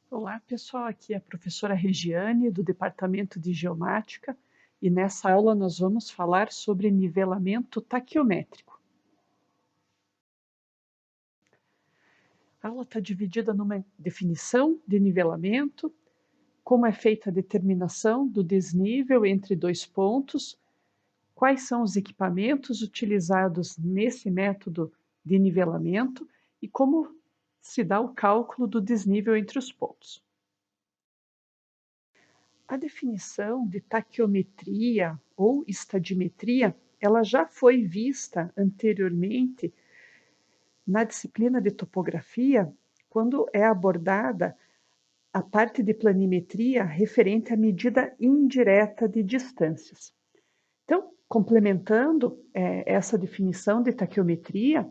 Olá, pessoal. Aqui é a professora Regiane, do Departamento de Geomática, e nessa aula nós vamos falar sobre nivelamento taquiométrico. A aula está dividida numa definição de nivelamento, como é feita a determinação do desnível entre dois pontos, quais são os equipamentos utilizados nesse método de nivelamento e como se dá o cálculo do desnível entre os pontos. A definição de taquiometria ou estadimetria, ela já foi vista anteriormente na disciplina de topografia, quando é abordada a parte de planimetria referente à medida indireta de distâncias. Então, complementando essa definição de taquiometria,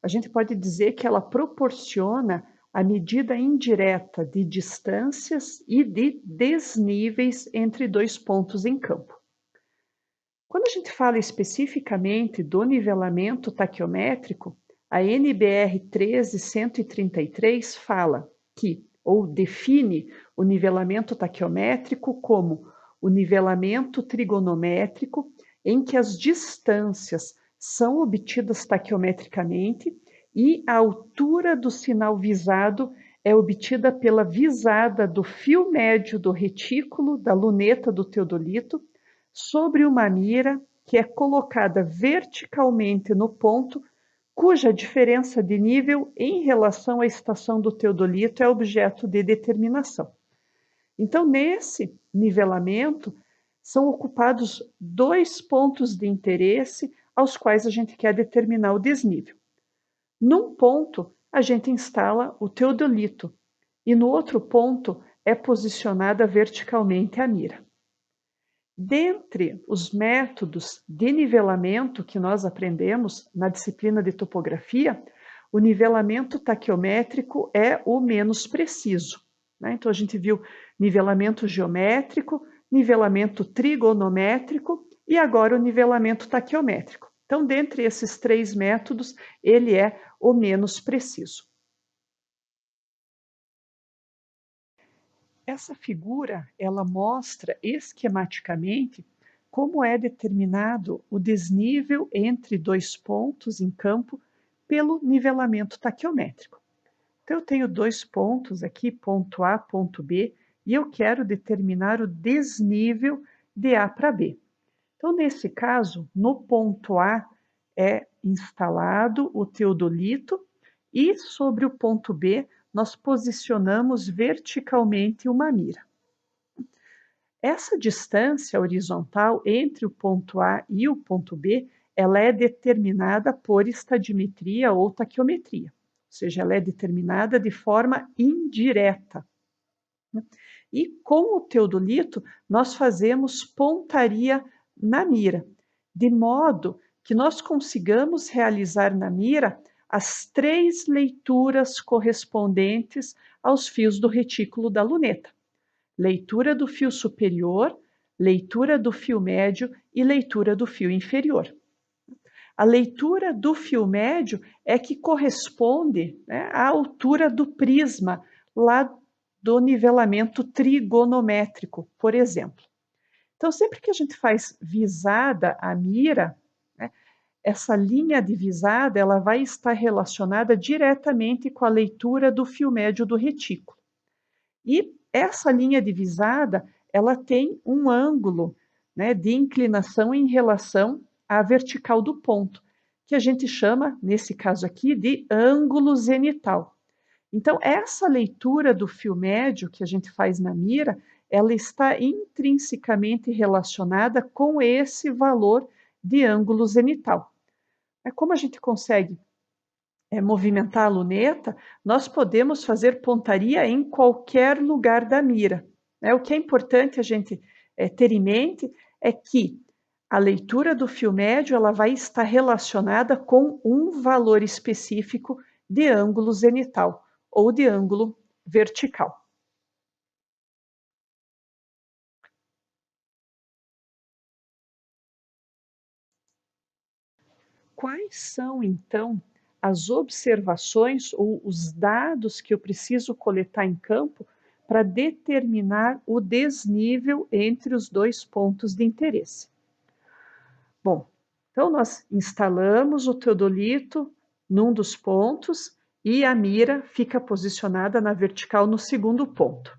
a gente pode dizer que ela proporciona a medida indireta de distâncias e de desníveis entre dois pontos em campo. Quando a gente fala especificamente do nivelamento taquiométrico, a NBR 13133 fala que, ou define o nivelamento taquiométrico como o nivelamento trigonométrico em que as distâncias são obtidas taquiometricamente e a altura do sinal visado é obtida pela visada do fio médio do retículo da luneta do teodolito sobre uma mira que é colocada verticalmente no ponto cuja diferença de nível em relação à estação do teodolito é objeto de determinação. Então, nesse nivelamento, são ocupados dois pontos de interesse aos quais a gente quer determinar o desnível. Num ponto, a gente instala o teodolito e no outro ponto é posicionada verticalmente a mira. Dentre os métodos de nivelamento que nós aprendemos na disciplina de topografia, o nivelamento taquiométrico é o menos preciso, né? Então, a gente viu nivelamento geométrico, nivelamento trigonométrico e agora o nivelamento taquiométrico. Então, dentre esses três métodos, ele é o menos preciso. Essa figura, ela mostra esquematicamente como é determinado o desnível entre dois pontos em campo pelo nivelamento taquiométrico. Então, eu tenho dois pontos aqui, ponto A, ponto B, e eu quero determinar o desnível de A para B. Então, nesse caso, no ponto A é instalado o teodolito e sobre o ponto B nós posicionamos verticalmente uma mira. Essa distância horizontal entre o ponto A e o ponto B, ela é determinada por estadimetria ou taquiometria, ou seja, ela é determinada de forma indireta. E com o teodolito, nós fazemos pontaria na mira, de modo que nós consigamos realizar na mira as três leituras correspondentes aos fios do retículo da luneta: leitura do fio superior, leitura do fio médio e leitura do fio inferior. A leitura do fio médio é que corresponde, né, à altura do prisma lá do nivelamento trigonométrico, por exemplo. Então, sempre que a gente faz visada à mira, né, essa linha de visada ela vai estar relacionada diretamente com a leitura do fio médio do retículo. E essa linha de visada, ela tem um ângulo, né, de inclinação em relação à vertical do ponto, que a gente chama, nesse caso aqui, de ângulo zenital. Então, essa leitura do fio médio que a gente faz na mira, ela está intrinsecamente relacionada com esse valor de ângulo zenital. Como a gente consegue movimentar a luneta, nós podemos fazer pontaria em qualquer lugar da mira. O que é importante a gente ter em mente é que a leitura do fio médio ela vai estar relacionada com um valor específico de ângulo zenital ou de ângulo vertical. Quais são, então, as observações ou os dados que eu preciso coletar em campo para determinar o desnível entre os dois pontos de interesse. Bom, então nós instalamos o teodolito num dos pontos e a mira fica posicionada na vertical no segundo ponto.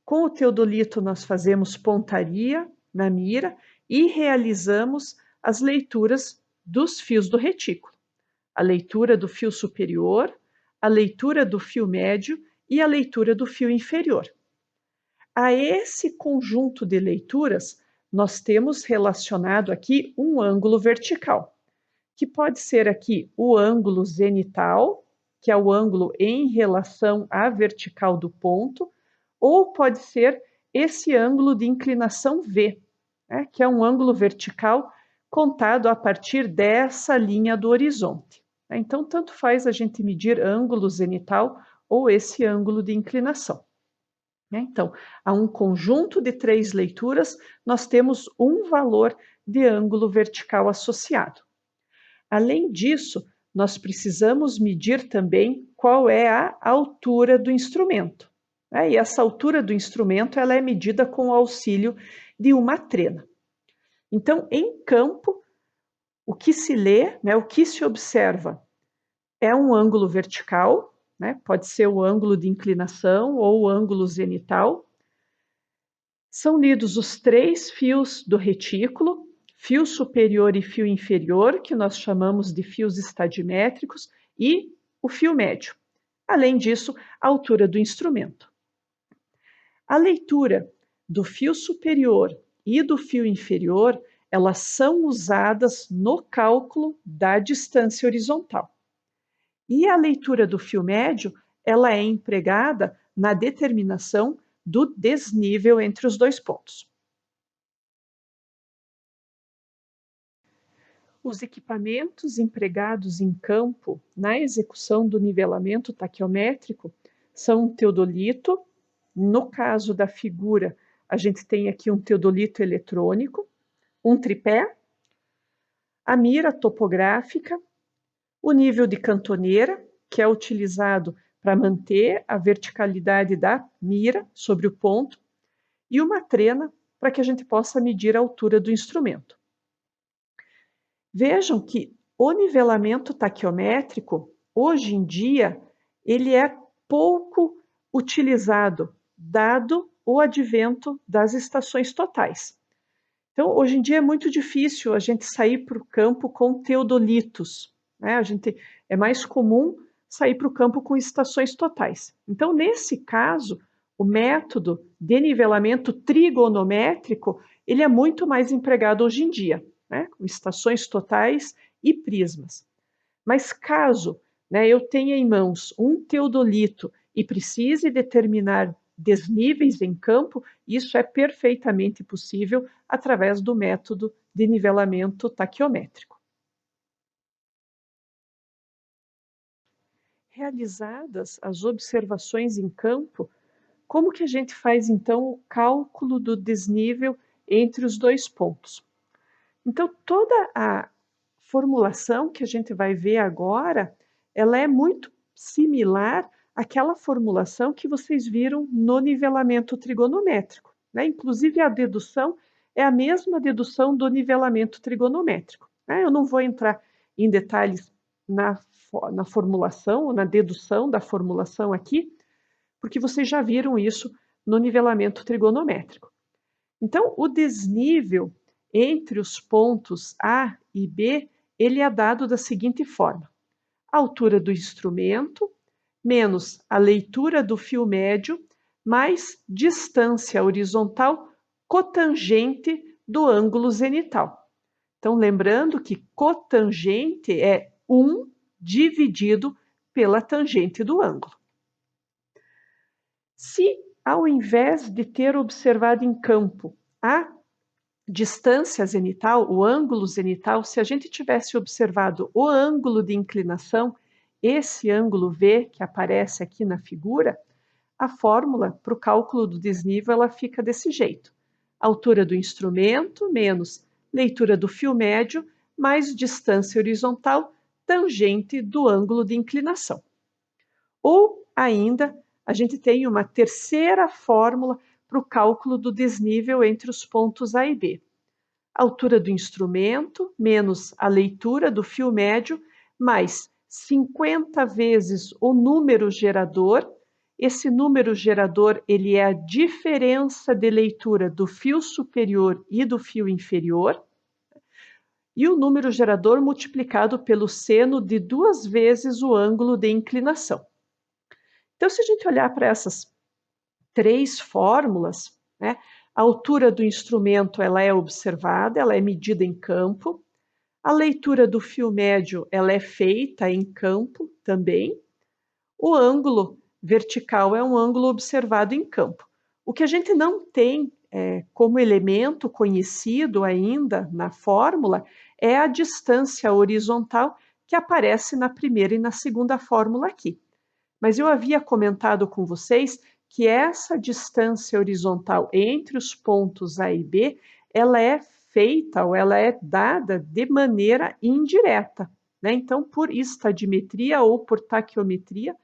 Com o teodolito nós fazemos pontaria na mira e realizamos as leituras dos fios do retículo. A leitura do fio superior, a leitura do fio médio e a leitura do fio inferior. A esse conjunto de leituras, nós temos relacionado aqui um ângulo vertical, que pode ser aqui o ângulo zenital, que é o ângulo em relação à vertical do ponto, ou pode ser esse ângulo de inclinação V, né, que é um ângulo vertical contado a partir dessa linha do horizonte. Então, tanto faz a gente medir ângulo zenital ou esse ângulo de inclinação. Então, a um conjunto de 3 leituras, nós temos um valor de ângulo vertical associado. Além disso, nós precisamos medir também qual é a altura do instrumento. E essa altura do instrumento ela é medida com o auxílio de uma trena. Então, em campo, o que se lê, o que se observa é um ângulo vertical, pode ser o ângulo de inclinação ou o ângulo zenital. São lidos os 3 fios do retículo, fio superior e fio inferior, que nós chamamos de fios estadimétricos, e o fio médio. Além disso, a altura do instrumento. A leitura do fio superior e do fio inferior, elas são usadas no cálculo da distância horizontal. E a leitura do fio médio, ela é empregada na determinação do desnível entre os dois pontos. Os equipamentos empregados em campo na execução do nivelamento taquiométrico são um teodolito. No caso da figura, a gente tem aqui um teodolito eletrônico, um tripé, a mira topográfica, o nível de cantoneira, que é utilizado para manter a verticalidade da mira sobre o ponto, e uma trena para que a gente possa medir a altura do instrumento. Vejam que o nivelamento taquiométrico, hoje em dia, ele é pouco utilizado, dado o advento das estações totais. Então, hoje em dia é muito difícil a gente sair para o campo com teodolitos, é mais comum sair para o campo com estações totais. Então, nesse caso, o método de nivelamento trigonométrico, ele é muito mais empregado hoje em dia, com estações totais e prismas. Mas caso eu tenha em mãos um teodolito e precise determinar desníveis em campo, isso é perfeitamente possível através do método de nivelamento taquiométrico. Realizadas as observações em campo, como que a gente faz então o cálculo do desnível entre os dois pontos? Então, toda a formulação que a gente vai ver agora, ela é muito similar àquela formulação que vocês viram no nivelamento trigonométrico, Inclusive, a dedução é a mesma dedução do nivelamento trigonométrico, Eu não vou entrar em detalhes na formulação ou na dedução da formulação aqui, porque vocês já viram isso no nivelamento trigonométrico. Então, o desnível entre os pontos A e B, ele é dado da seguinte forma: a altura do instrumento menos a leitura do fio médio mais distância horizontal cotangente do ângulo zenital. Então, lembrando que cotangente é 1 dividido pela tangente do ângulo. Se, ao invés de ter observado em campo a distância zenital, o ângulo zenital, se a gente tivesse observado o ângulo de inclinação, esse ângulo V que aparece aqui na figura, a fórmula para o cálculo do desnível ela fica desse jeito: altura do instrumento menos leitura do fio médio mais distância horizontal tangente do ângulo de inclinação. Ou ainda, a gente tem uma terceira fórmula para o cálculo do desnível entre os pontos A e B. A altura do instrumento menos a leitura do fio médio, mais 50 vezes o número gerador. Esse número gerador ele é a diferença de leitura do fio superior e do fio inferior. E o número gerador multiplicado pelo seno de 2 vezes o ângulo de inclinação. Então, se a gente olhar para essas 3 fórmulas, né, a altura do instrumento ela é observada, ela é medida em campo. A leitura do fio médio ela é feita em campo também. O ângulo vertical é um ângulo observado em campo. O que a gente não tem como elemento conhecido ainda na fórmula é a distância horizontal que aparece na primeira e na segunda fórmula aqui. Mas eu havia comentado com vocês que essa distância horizontal entre os pontos A e B, ela é feita ou ela é dada de maneira indireta, né? Então, por estadimetria ou por taquiometria,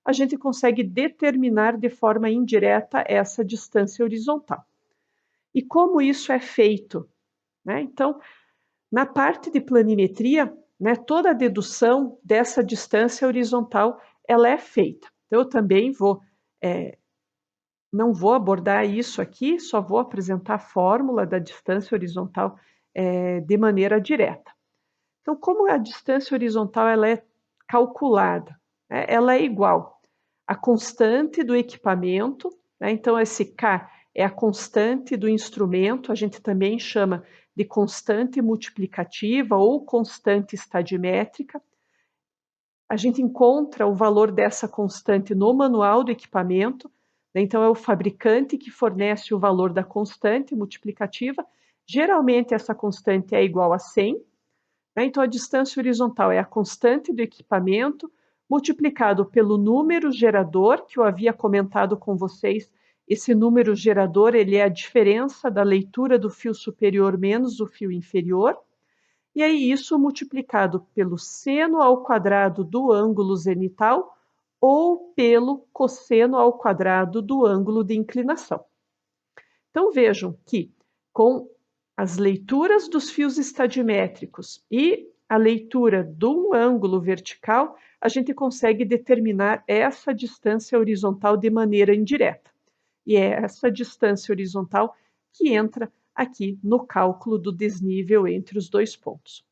a gente consegue determinar de forma indireta essa distância horizontal. E como isso é feito? Né? Então, na parte de planimetria, né, toda a dedução dessa distância horizontal ela é feita. Então, eu também não vou abordar isso aqui, só vou apresentar a fórmula da distância horizontal de maneira direta. Então, como a distância horizontal ela é calculada? Né, ela é igual à constante do equipamento, né, então esse K é a constante do instrumento, a gente também chama de constante multiplicativa ou constante estadimétrica. A gente encontra o valor dessa constante no manual do equipamento, né? Então é o fabricante que fornece o valor da constante multiplicativa. Geralmente essa constante é igual a 100, né? Então a distância horizontal é a constante do equipamento multiplicado pelo número gerador, que eu havia comentado com vocês. Esse número gerador ele é a diferença da leitura do fio superior menos o fio inferior. E aí isso multiplicado pelo seno ao quadrado do ângulo zenital ou pelo cosseno ao quadrado do ângulo de inclinação. Então vejam que com as leituras dos fios estadimétricos e a leitura do ângulo vertical, a gente consegue determinar essa distância horizontal de maneira indireta. E é essa distância horizontal que entra aqui no cálculo do desnível entre os dois pontos.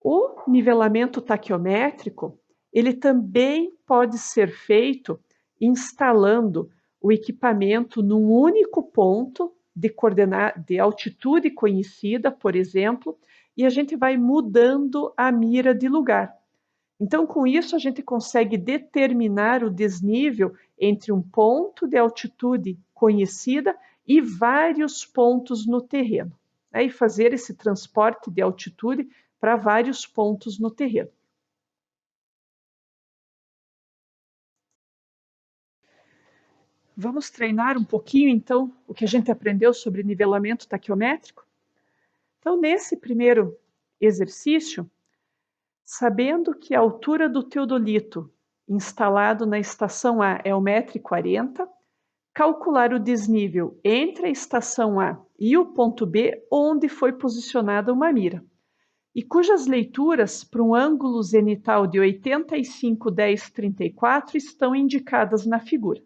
O nivelamento taquiométrico, ele também pode ser feito instalando o equipamento num único ponto de altitude conhecida, por exemplo, e a gente vai mudando a mira de lugar. Então, com isso, a gente consegue determinar o desnível entre um ponto de altitude conhecida e vários pontos no terreno, né? E fazer esse transporte de altitude para vários pontos no terreno. Vamos treinar um pouquinho, então, o que a gente aprendeu sobre nivelamento taquiométrico? Então, nesse primeiro exercício, sabendo que a altura do teodolito instalado na estação A é 1,40 m, calcular o desnível entre a estação A e o ponto B, onde foi posicionada uma mira, e cujas leituras para um ângulo zenital de 85, 10, 34 estão indicadas na figura.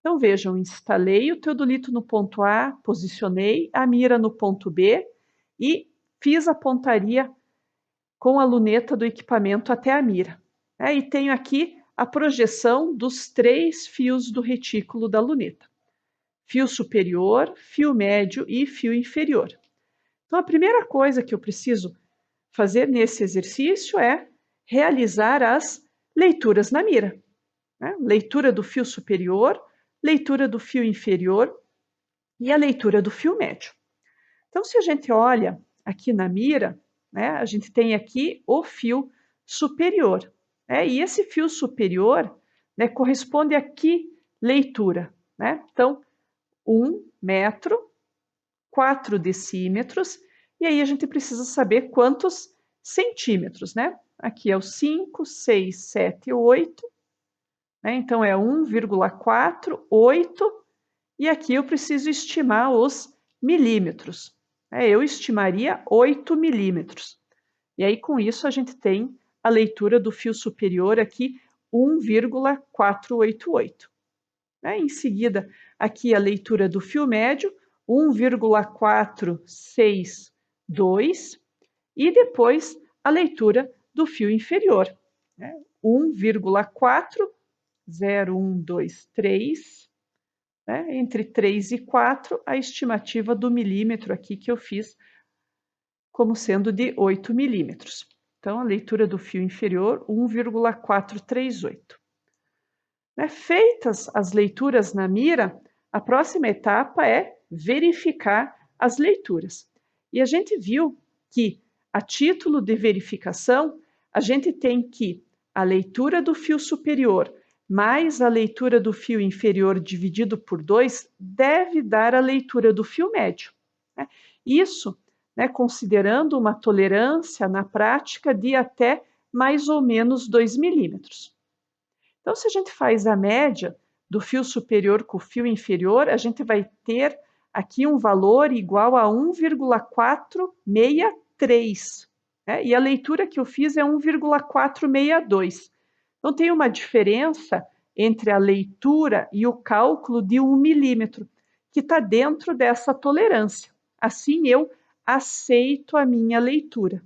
Então vejam, instalei o teodolito no ponto A, posicionei a mira no ponto B e fiz a pontaria com a luneta do equipamento até a mira. E tenho aqui a projeção dos 3 fios do retículo da luneta. Fio superior, fio médio e fio inferior. Então a primeira coisa que eu preciso fazer nesse exercício é realizar as leituras na mira. Né? Leitura do fio superior, leitura do fio inferior e a leitura do fio médio. Então, se a gente olha aqui na mira, né, a gente tem aqui o fio superior. Né? E esse fio superior, né, corresponde a que leitura? Né? Então, 1 metro, 4 decímetros, e aí a gente precisa saber quantos centímetros, né? Aqui é o 5, 6, 7, 8, né? Então, é 1,48 e aqui eu preciso estimar os milímetros. Eu estimaria 8 milímetros. E aí, com isso, a gente tem a leitura do fio superior aqui, 1,488. Em seguida, aqui a leitura do fio médio, 1,462, e depois a leitura do fio inferior, 1,40123, entre 3 e 4, a estimativa do milímetro aqui que eu fiz como sendo de 8 milímetros. Então, a leitura do fio inferior, 1,438. Feitas as leituras na mira, a próxima etapa é verificar as leituras. E a gente viu que, a título de verificação, a gente tem que a leitura do fio superior mais a leitura do fio inferior dividido por 2 deve dar a leitura do fio médio. Isso, considerando uma tolerância na prática de até mais ou menos 2 milímetros. Então, se a gente faz a média do fio superior com o fio inferior, a gente vai ter aqui um valor igual a 1,463. E a leitura que eu fiz é 1,462. Então, tem uma diferença entre a leitura e o cálculo de 1 milímetro, que está dentro dessa tolerância. Assim, eu aceito a minha leitura.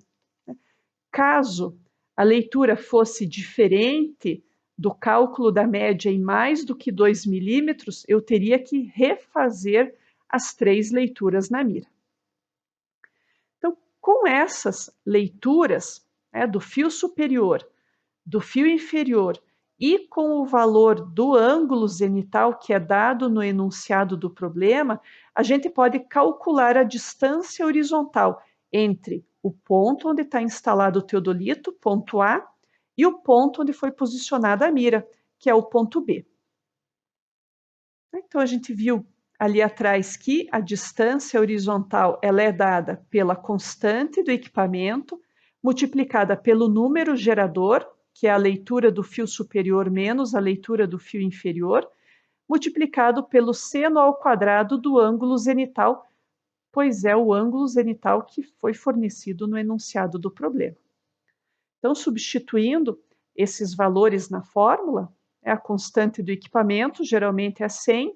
Caso a leitura fosse diferente do cálculo da média em mais do que 2 milímetros, eu teria que refazer as 3 leituras na mira. Então, com essas leituras, do fio superior, do fio inferior e com o valor do ângulo zenital que é dado no enunciado do problema, a gente pode calcular a distância horizontal entre o ponto onde está instalado o teodolito, ponto A, e o ponto onde foi posicionada a mira, que é o ponto B. Então, a gente viu ali atrás que a distância horizontal ela é dada pela constante do equipamento, multiplicada pelo número gerador, que é a leitura do fio superior menos a leitura do fio inferior, multiplicado pelo seno ao quadrado do ângulo zenital, pois é o ângulo zenital que foi fornecido no enunciado do problema. Então, substituindo esses valores na fórmula, a constante do equipamento, geralmente é 100,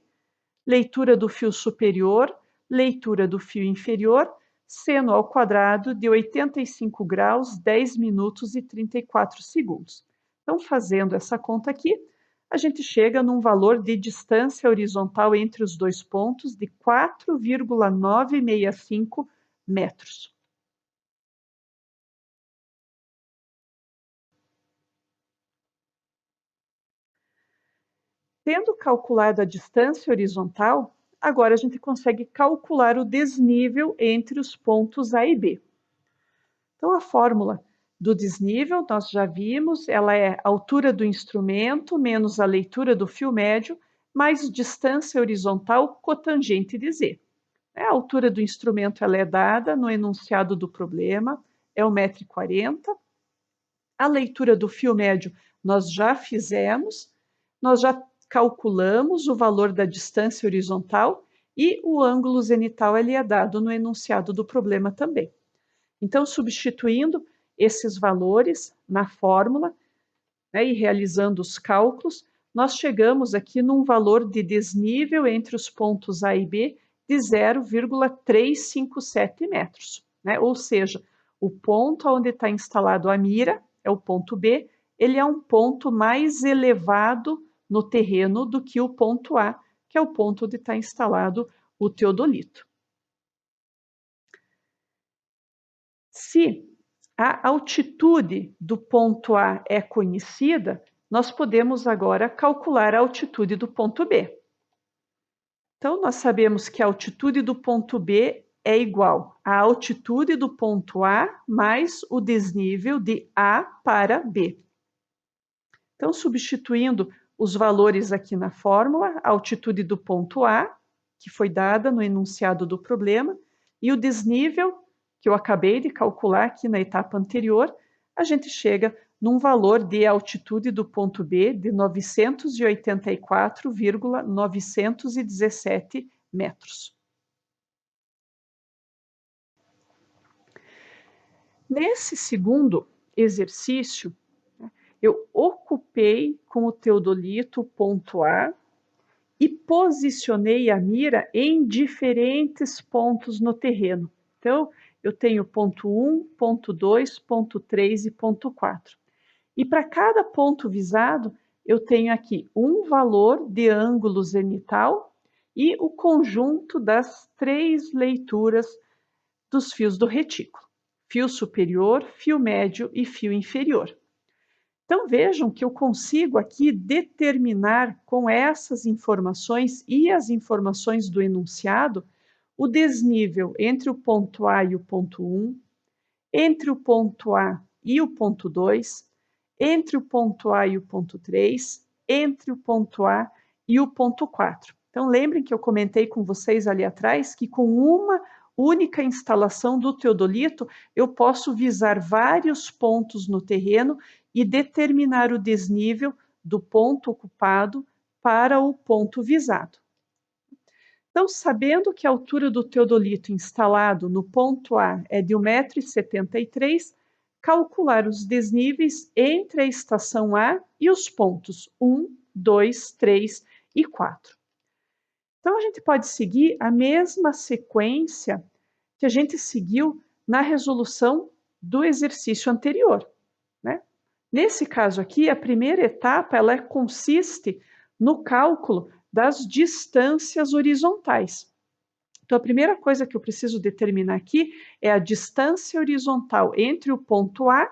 leitura do fio superior, leitura do fio inferior, seno ao quadrado de 85 graus, 10 minutos e 34 segundos. Então, fazendo essa conta aqui, a gente chega num valor de distância horizontal entre os dois pontos de 4,965 metros. Tendo calculado a distância horizontal, agora a gente consegue calcular o desnível entre os pontos A e B. Então, a fórmula do desnível, nós já vimos, ela é a altura do instrumento menos a leitura do fio médio, mais distância horizontal cotangente de Z. A altura do instrumento ela é dada no enunciado do problema, é 1,40 m. A leitura do fio médio nós já fizemos, nós já calculamos o valor da distância horizontal e o ângulo zenital ele é dado no enunciado do problema também. Então, substituindo esses valores na fórmula, e realizando os cálculos, nós chegamos aqui num valor de desnível entre os pontos A e B de 0,357 metros. Ou seja, o ponto onde está instalado a mira, é o ponto B, ele é um ponto mais elevado no terreno do que o ponto A, que é o ponto onde está instalado o teodolito. Se a altitude do ponto A é conhecida, nós podemos agora calcular a altitude do ponto B. Então, nós sabemos que a altitude do ponto B é igual à altitude do ponto A mais o desnível de A para B. Então, substituindo os valores aqui na fórmula, a altitude do ponto A, que foi dada no enunciado do problema, e o desnível, que eu acabei de calcular aqui na etapa anterior, a gente chega num valor de altitude do ponto B de 984,917 metros. Nesse segundo exercício, eu ocupei com o teodolito o ponto A e posicionei a mira em diferentes pontos no terreno. Então, eu tenho ponto 1, ponto 2, ponto 3 e ponto 4. E para cada ponto visado, eu tenho aqui um valor de ângulo zenital e o conjunto das 3 leituras dos fios do retículo: fio superior, fio médio e fio inferior. Então vejam que eu consigo aqui determinar com essas informações e as informações do enunciado o desnível entre o ponto A e o ponto 1, entre o ponto A e o ponto 2, entre o ponto A e o ponto 3, entre o ponto A e o ponto 4. Então lembrem que eu comentei com vocês ali atrás que com uma única instalação do teodolito eu posso visar vários pontos no terreno e determinar o desnível do ponto ocupado para o ponto visado. Então, sabendo que a altura do teodolito instalado no ponto A é de 1,73 m, calcular os desníveis entre a estação A e os pontos 1, 2, 3 e 4. Então, a gente pode seguir a mesma sequência que a gente seguiu na resolução do exercício anterior, né? Nesse caso aqui, a primeira etapa ela consiste no cálculo das distâncias horizontais. Então, a primeira coisa que eu preciso determinar aqui é a distância horizontal entre o ponto A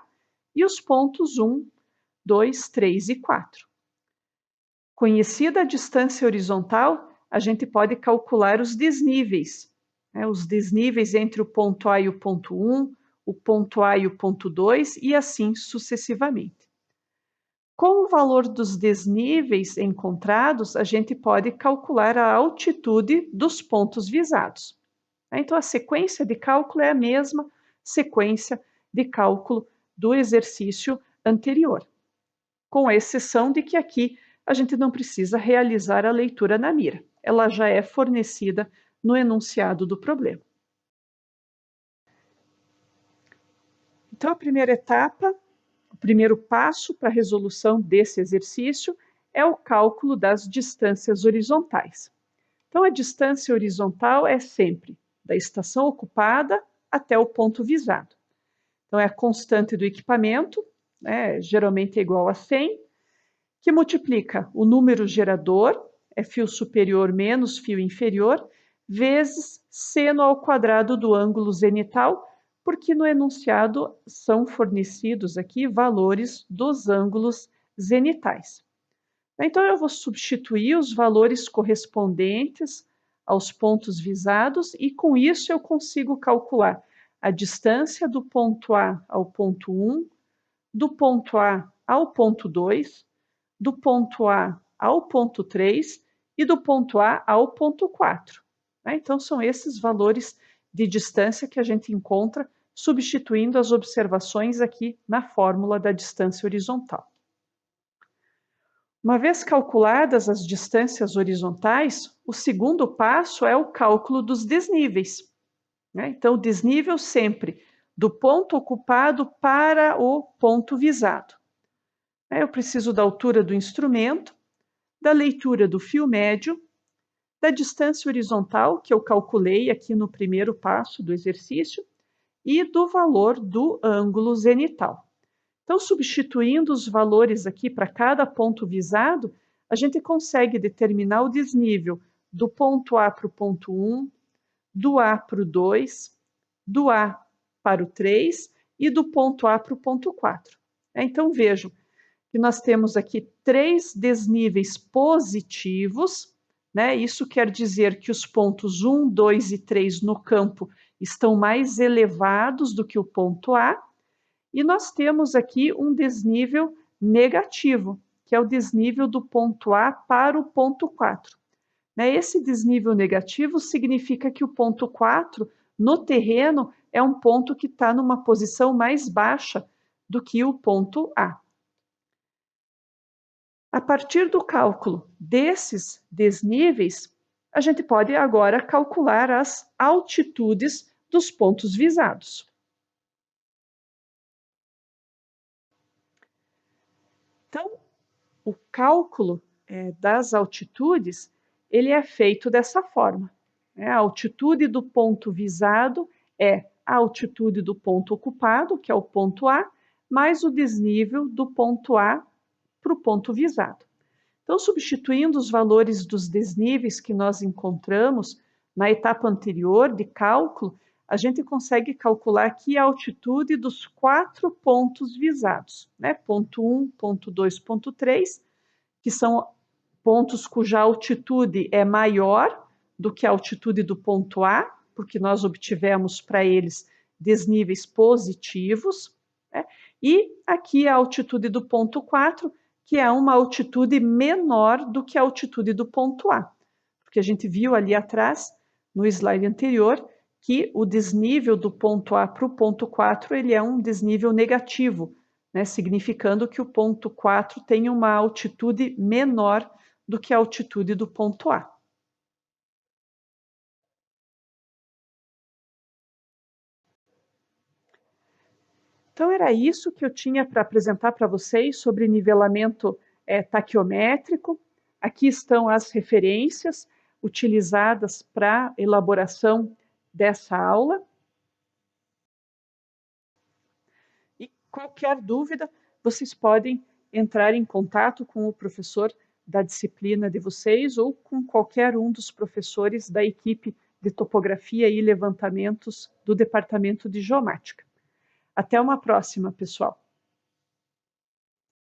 e os pontos 1, 2, 3 e 4. Conhecida a distância horizontal, a gente pode calcular os desníveis, né? Os desníveis entre o ponto A e o ponto 1, o ponto A e o ponto 2 e assim sucessivamente. Com o valor dos desníveis encontrados, a gente pode calcular a altitude dos pontos visados. Então, a sequência de cálculo é a mesma sequência de cálculo do exercício anterior, com exceção de que aqui a gente não precisa realizar a leitura na mira. Ela já é fornecida no enunciado do problema. Então, a primeira etapa, o primeiro passo para a resolução desse exercício é o cálculo das distâncias horizontais. Então, a distância horizontal é sempre da estação ocupada até o ponto visado. Então, é a constante do equipamento, né, geralmente é igual a 100, que multiplica o número gerador, é fio superior menos fio inferior, vezes seno ao quadrado do ângulo zenital, porque no enunciado são fornecidos aqui valores dos ângulos zenitais. Então, eu vou substituir os valores correspondentes aos pontos visados e, com isso, eu consigo calcular a distância do ponto A ao ponto 1, do ponto A ao ponto 2, do ponto A ao ponto 3 e do ponto A ao ponto 4. Então, são esses valores de distância que a gente encontra substituindo as observações aqui na fórmula da distância horizontal. Uma vez calculadas as distâncias horizontais, o segundo passo é o cálculo dos desníveis. Então, o desnível sempre do ponto ocupado para o ponto visado. Eu preciso da altura do instrumento, da leitura do fio médio, da distância horizontal, que eu calculei aqui no primeiro passo do exercício, e do valor do ângulo zenital. Então, substituindo os valores aqui para cada ponto visado, a gente consegue determinar o desnível do ponto A para o ponto 1, do A para o 2, do A para o 3 e do ponto A para o ponto 4. Então, vejam que nós temos aqui 3 desníveis positivos, né? Isso quer dizer que os pontos 1, 2 e 3 no campo estão mais elevados do que o ponto A, e nós temos aqui um desnível negativo, que é o desnível do ponto A para o ponto 4. Esse desnível negativo significa que o ponto 4 no terreno é um ponto que está numa posição mais baixa do que o ponto A. A partir do cálculo desses desníveis, a gente pode agora calcular as altitudes dos pontos visados. Então, o cálculo das altitudes, ele é feito dessa forma. A altitude do ponto visado é a altitude do ponto ocupado, que é o ponto A, mais o desnível do ponto A para o ponto visado. Então, substituindo os valores dos desníveis que nós encontramos na etapa anterior de cálculo, a gente consegue calcular aqui a altitude dos 4 pontos visados, né? Ponto 1, ponto 2, ponto 3, que são pontos cuja altitude é maior do que a altitude do ponto A, porque nós obtivemos para eles desníveis positivos, né? E aqui a altitude do ponto 4, que é uma altitude menor do que a altitude do ponto A, porque a gente viu ali atrás, no slide anterior, que o desnível do ponto A para o ponto 4 ele é um desnível negativo, né, significando que o ponto 4 tem uma altitude menor do que a altitude do ponto A. Então, era isso que eu tinha para apresentar para vocês sobre nivelamento taquiométrico. Aqui estão as referências utilizadas para elaboração dessa aula. E qualquer dúvida, vocês podem entrar em contato com o professor da disciplina de vocês ou com qualquer um dos professores da equipe de topografia e levantamentos do Departamento de Geomática. Até uma próxima, pessoal!